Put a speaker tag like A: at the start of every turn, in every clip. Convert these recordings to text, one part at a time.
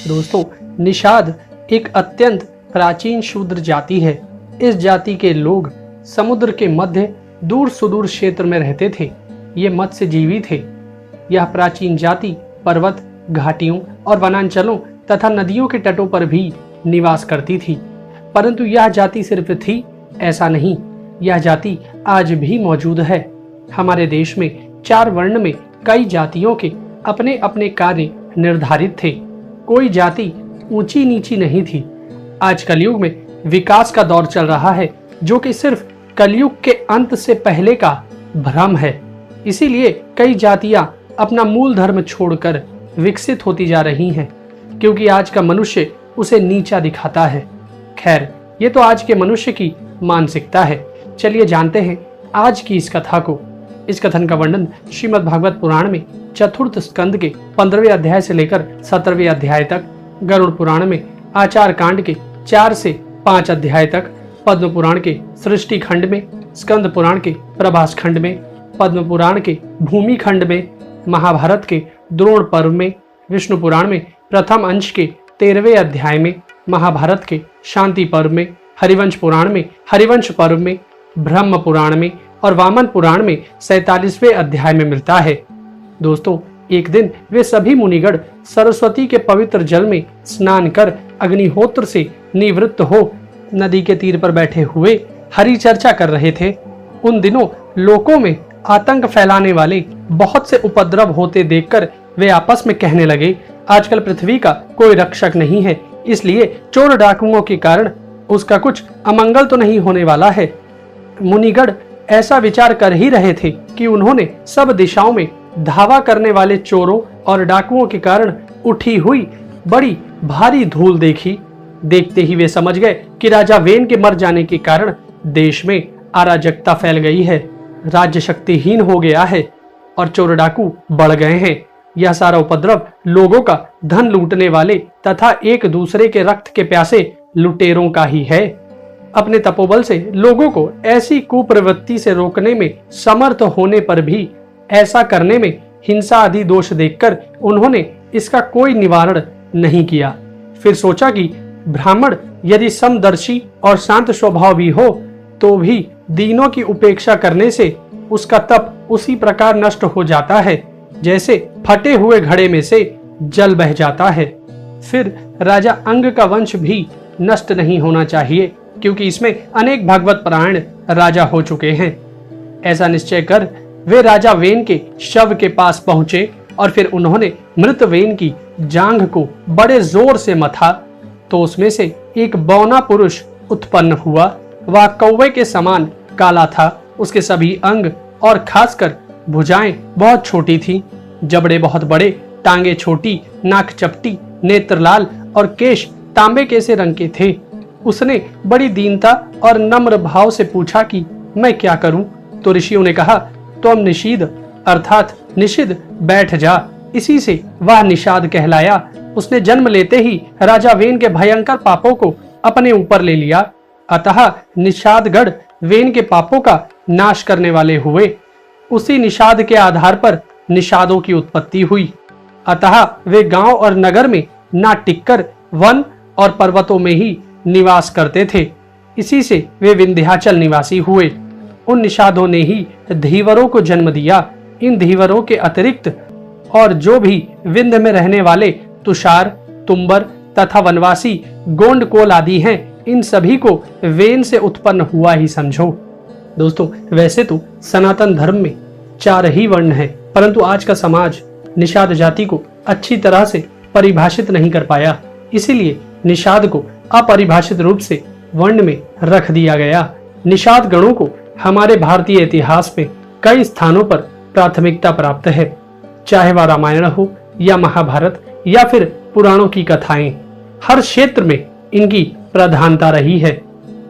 A: दोस्तों, निषाद एक अत्यंत प्राचीन शूद्र जाति है। इस जाति के लोग समुद्र के मध्य दूर सुदूर क्षेत्र में रहते थे। ये मत्स्यजीवी थे। यह प्राचीन जाति पर्वत, घाटियों और वनांचलों तथा नदियों के तटों पर भी निवास करती थी। परंतु यह जाति सिर्फ थी ऐसा नहीं, यह जाति आज भी मौजूद है। हमारे देश में 4 वर्ण में कई जातियों के अपने अपने कार्य निर्धारित थे। कोई जाति ऊंची नीची नहीं थी। आज कलयुग में विकास का दौर चल रहा है, जो कि सिर्फ कलयुग के अंत से पहले का भ्रम है। इसीलिए कई जातियां अपना मूल धर्म छोड़कर विकसित होती जा रही हैं, क्योंकि आज का मनुष्य उसे नीचा दिखाता है। खैर, ये तो आज के मनुष्य की मानसिकता है। चलिए जानते हैं आज की इस कथा को। इस कथन का वर्णन श्रीमद् भागवत पुराण में चतुर्थ स्कंद के 15वें अध्याय से लेकर 17वें अध्याय तक, गरुड़ पुराण में आचार कांड के 4 से 5 अध्याय तक, पद्म पुराण के सृष्टि खंड में, स्कंद पुराण के प्रभास खंड में, पद्म पुराण के भूमि खंड में, महाभारत के द्रोण पर्व में, विष्णु पुराण में प्रथम अंश के 13वें अध्याय में, महाभारत के शांति पर्व में, हरिवंश पुराण में हरिवंश पर्व में, ब्रह्म पुराण में और वामन पुराण में 47वें अध्याय में मिलता है। दोस्तों, एक दिन वे सभी मुनिगण सरस्वती के पवित्र जल में स्नान कर अग्निहोत्र से निवृत्त हो नदी के तीर पर बैठे हुए हरि चर्चा कर रहे थे। उन दिनों लोकों में आतंक फैलाने वाले बहुत से उपद्रव होते देखकर वे आपस में कहने लगे, आजकल पृथ्वी का कोई रक्षक नहीं है, इसलिए चोर डाकुओं के कारण उसका कुछ अमंगल तो नहीं होने वाला है। मुनिगण ऐसा विचार कर ही रहे थे कि उन्होंने सब दिशाओं में धावा करने वाले चोरों और डाकुओं के कारण उठी हुई बड़ी भारी धूल देखी। देखते ही वे समझ गए कि राजा वेन के मर जाने के कारण देश में अराजकता फैल गई है, राज्य शक्तिहीन हो गया है और चोर डाकू बढ़ गए हैं। यह सारा उपद्रव लोगों का धन लूटने वाले तथा एक दूसरे के रक्त के प्यासे लुटेरों का ही है। अपने तपोबल से लोगों को ऐसी कुप्रवृत्ति से रोकने में समर्थ होने पर भी ऐसा करने में हिंसा आदि दोष देखकर उन्होंने इसका कोई निवारण नहीं किया। फिर सोचा कि ब्राह्मण यदि समदर्शी और शांत स्वभाव भी हो तो भी दीनों की उपेक्षा करने से उसका तप उसी प्रकार नष्ट हो जाता है जैसे फटे हुए घड़े में से जल बह जाता है। फिर राजा अंग का वंश भी नष्ट नहीं होना चाहिए, क्योंकि इसमें अनेक भागवत परायण राजा हो चुके हैं। ऐसा निश्चय कर वे राजा वेन के शव के पास पहुंचे और फिर उन्होंने मृत वेन की जांघ को बड़े जोर से मथा तो उसमें से एक बौना पुरुष उत्पन्न हुआ। वह कौवे के समान काला था। उसके सभी अंग और खासकर भुजाएं बहुत छोटी थी, जबड़े बहुत बड़े, टांगे छोटी, नाक चपटी, नेत्र लाल और केश तांबे के से रंग के थे। उसने बड़ी दीनता और नम्र भाव से पूछा कि मैं क्या करूं? तो ऋषियों ने कहा, तुम निषीद अर्थात निषिद्ध बैठ जा। इसी से वह निषाद कहलाया। उसने जन्म लेते ही राजा वेन के भयंकर पापों को अपने ऊपर ले लिया। अतः निषादगढ़ वेन के पापों का नाश करने वाले हुए। उसी निषाद के आधार पर निषादों की उत्पत्ति हुई। अतः वे गांव और नगर में ना टिककर वन और पर्वतों में ही निवास करते थे। इसी से वे विंध्याचल निवासी हुए। उन निषादों ने ही धीवरों को जन्म दिया। इन धीवरों के अतिरिक्त और जो भी विंध्य में रहने वाले तुषार, तुम्बर तथा वनवासी गोंडकोल आदि हैं, इन सभी को वेन से उत्पन्न हुआ ही समझो। दोस्तों, वैसे तो सनातन धर्म में 4 ही वर्ण हैं, परंतु आज का समाज निषाद जाति को अच्छी तरह से परिभाषित नहीं कर पाया। इसीलिए निषाद को अपरिभाषित रूप से वर्ण में रख दिया गया। निषाद गणों को हमारे भारतीय इतिहास में कई स्थानों पर प्राथमिकता प्राप्त है, चाहे वह रामायण हो या महाभारत या फिर पुराणों की कथाएं। हर क्षेत्र में इनकी प्रधानता रही है।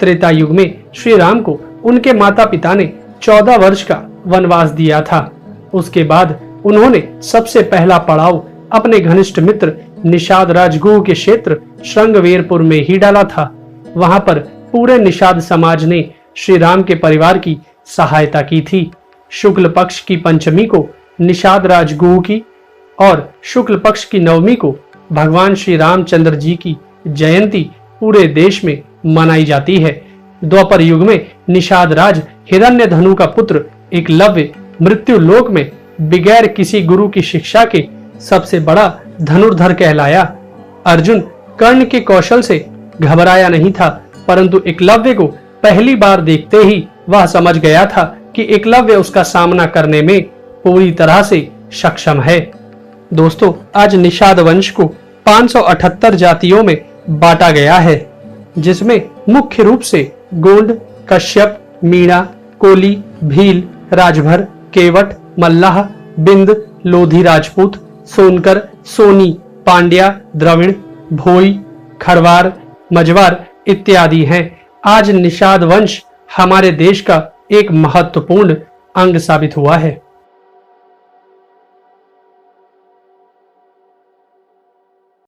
A: त्रेता युग में श्री राम को उनके माता पिता ने 14 वर्ष का वनवास दिया था। उसके बाद उन्होंने सबसे पहला पड़ाव अपने घनिष्ठ मित्र निषाद राजगुह के क्षेत्र श्रृंगवेरपुर में ही डाला था। वहां पर पूरे निषाद समाज ने श्री राम के परिवार की सहायता की थी। शुक्ल पक्ष की पंचमी को निषाद राजगुह की और शुक्ल पक्ष की नवमी को भगवान श्री रामचंद्र जी की जयंती पूरे देश में मनाई जाती है। द्वापर युग में निषाद राज हिरण्यधनु का पुत्र एकलव्य मृत्यु लोक में बगैर किसी गुरु की शिक्षा के सबसे बड़ा धनुर्धर कहलाया। अर्जुन कर्ण के कौशल से घबराया नहीं था, परंतु एकलव्य को पहली बार देखते ही वह समझ गया था कि एकलव्य उसका सामना करने में पूरी तरह से सक्षम है। दोस्तों, आज निषाद वंश को 578 जातियों में बांटा गया है, जिसमें मुख्य रूप से गोंड, कश्यप, मीणा, कोली, भील, राजभर, केवट, मल्लाह, बिंद, लोधी राजपूत, सोनकर, सोनी, पांड्या, द्रविड़, भोई, खरवार, मजवार इत्यादि हैं। आज निषाद वंश हमारे देश का एक महत्वपूर्ण अंग साबित हुआ है।